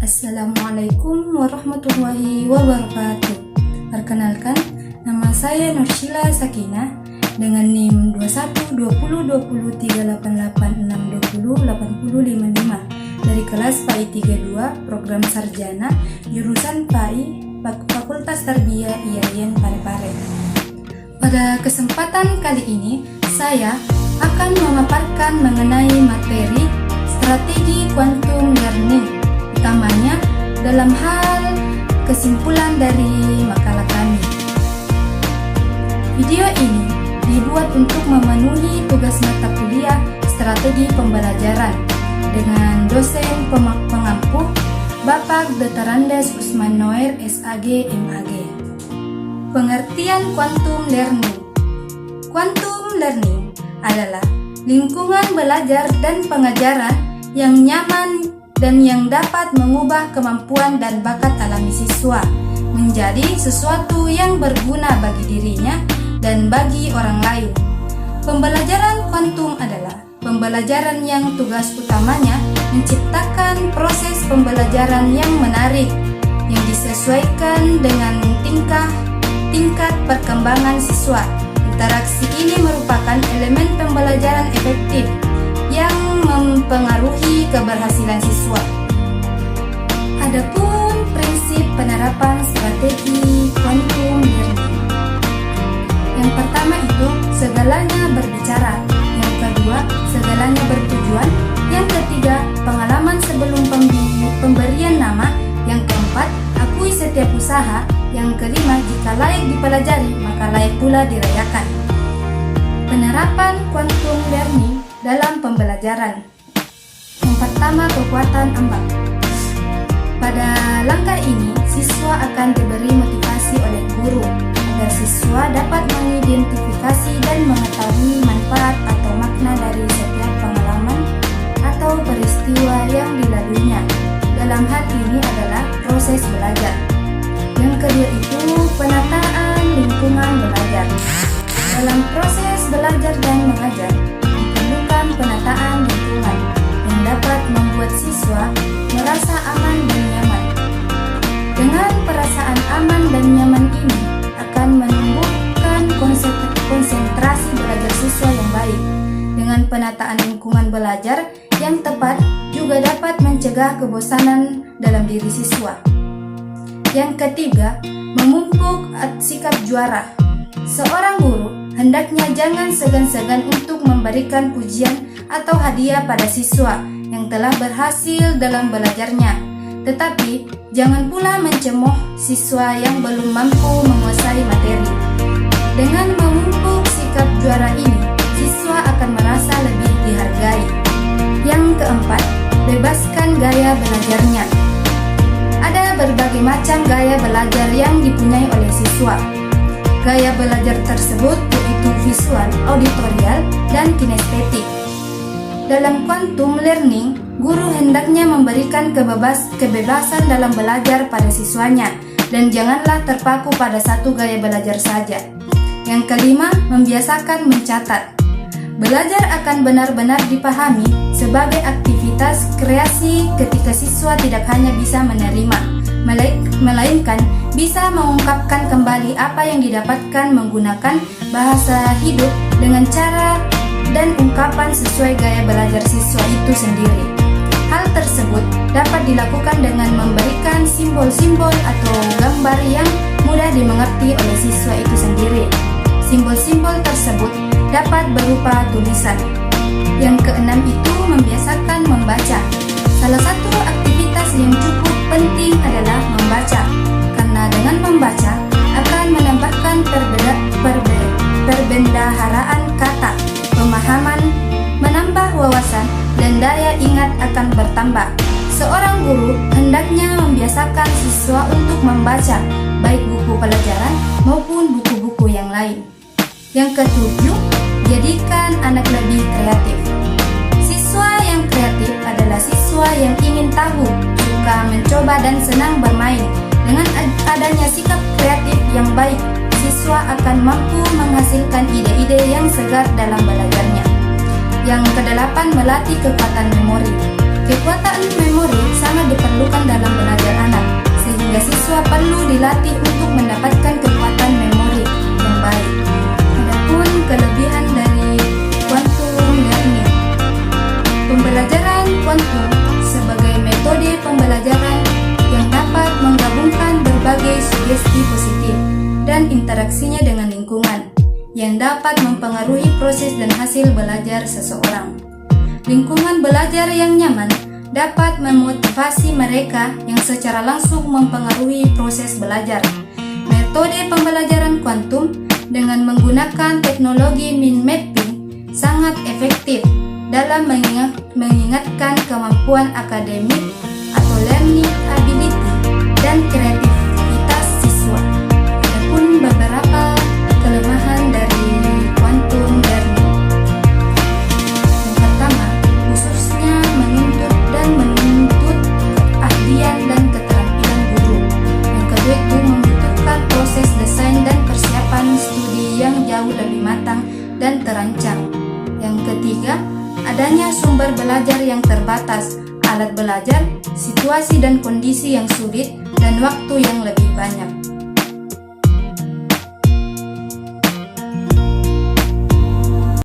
Assalamualaikum warahmatullahi wabarakatuh. Perkenalkan, nama saya Nursila Sakinah dengan NIM 2120203886208055 dari kelas PAI 32 Program Sarjana jurusan PAI Fakultas Tarbiyah IAIN Parepare. Pada kesempatan kali ini, saya akan memaparkan mengenai materi strategi quantum learning, utamanya dalam hal kesimpulan dari makalah kami. Video ini dibuat untuk memenuhi tugas mata kuliah strategi pembelajaran dengan dosen pengampu Bapak Dr. Andes Usman Noer SAG MAG. Pengertian quantum learning. Quantum learning adalah lingkungan belajar dan pengajaran yang nyaman dan yang dapat mengubah kemampuan dan bakat alami siswa menjadi sesuatu yang berguna bagi dirinya dan bagi orang lain. Pembelajaran kuantum adalah pembelajaran yang tugas utamanya menciptakan proses pembelajaran yang menarik, yang disesuaikan dengan tingkat perkembangan siswa. Interaksi ini merupakan elemen pembelajaran efektif yang mempengaruhi keberhasilan siswa. Adapun prinsip penerapan strategi quantum learning. Yang pertama itu segalanya berbicara, yang kedua segalanya bertujuan, yang ketiga pengalaman sebelum pemberian nama, yang keempat akui setiap usaha, yang kelima jika layak dipelajari maka layak pula dirayakan. Penerapan quantum learning dalam pembelajaran. Yang pertama, kekuatan ambag. Pada langkah ini, siswa akan diberi motivasi oleh guru agar siswa dapat mengidentifikasi dan mengetahui manfaat atau makna dari setiap pengalaman atau peristiwa yang dilaluinya. Dalam hal ini adalah proses belajar. Yang kedua itu penataan lingkungan belajar. Dalam proses belajar dan mengajar, penataan lingkungan yang dapat membuat siswa merasa aman dan nyaman. Dengan perasaan aman dan nyaman ini akan menumbuhkan konsentrasi belajar siswa yang baik. Dengan penataan lingkungan belajar yang tepat juga dapat mencegah kebosanan dalam diri siswa. Yang ketiga, memupuk sikap juara. Seorang guru hendaknya jangan segan-segan untuk memberikan pujian atau hadiah pada siswa yang telah berhasil dalam belajarnya. Tetapi jangan pula mencemooh siswa yang belum mampu menguasai materi. Dengan memupuk sikap juara ini, siswa akan merasa lebih dihargai. Yang keempat, bebaskan gaya belajarnya. Ada berbagai macam gaya belajar yang dipunyai oleh siswa. Gaya belajar tersebut yaitu visual, auditorial, dan kinestetik. Dalam quantum learning, guru hendaknya memberikan kebebasan dalam belajar pada siswanya dan janganlah terpaku pada satu gaya belajar saja. Yang kelima, membiasakan mencatat. Belajar akan benar-benar dipahami sebagai aktivitas kreasi ketika siswa tidak hanya bisa menerima, melainkan bisa mengungkapkan kembali apa yang didapatkan menggunakan bahasa hidup dengan cara dan ungkapan sesuai gaya belajar siswa itu sendiri. Hal tersebut dapat dilakukan dengan memberikan simbol-simbol atau gambar yang mudah dimengerti oleh siswa itu sendiri. Simbol-simbol tersebut dapat berupa tulisan. Yang keenam itu membiasakan membaca. Salah satu aktivitas yang cukup penting adalah membaca, karena dengan membaca akan menambahkan perbendaharaan kata, pemahaman, menambah wawasan, dan daya ingat akan bertambah. Seorang guru hendaknya membiasakan siswa untuk membaca, baik buku pelajaran maupun buku-buku yang lain. Yang ketujuh, jadikan anak lebih kreatif. Siswa yang kreatif adalah siswa yang ingin tahu, suka mencoba, dan senang bermain. Dengan adanya sikap kreatif yang baik, siswa akan mampu menghasilkan ide-ide yang segar dalam belajarnya. Yang kedelapan, melatih kekuatan memori. Kekuatan memori sangat diperlukan dalam dilatih untuk mendapatkan kekuatan memori yang baik. Adapun kelebihan dari quantum learning. Pembelajaran kuantum sebagai metode pembelajaran yang dapat menggabungkan berbagai sugesti positif dan interaksinya dengan lingkungan yang dapat mempengaruhi proses dan hasil belajar seseorang. Lingkungan belajar yang nyaman dapat memotivasi mereka yang secara langsung mempengaruhi proses belajar. Metode pembelajaran kuantum dengan menggunakan teknologi mind mapping sangat efektif dalam mengingatkan kemampuan akademik atau learning ability dan kreativitas siswa. Adapun beberapa kelemahan dari quantum learning. Yang pertama, khususnya menuntut keahlian dan keterampilan guru. Yang kedua itu membutuhkan proses desain dan persiapan studi yang jauh lebih matang dan terancang. Yang ketiga, adanya sumber belajar yang terbatas, alat belajar, situasi dan kondisi yang sulit, dan waktu yang lebih banyak.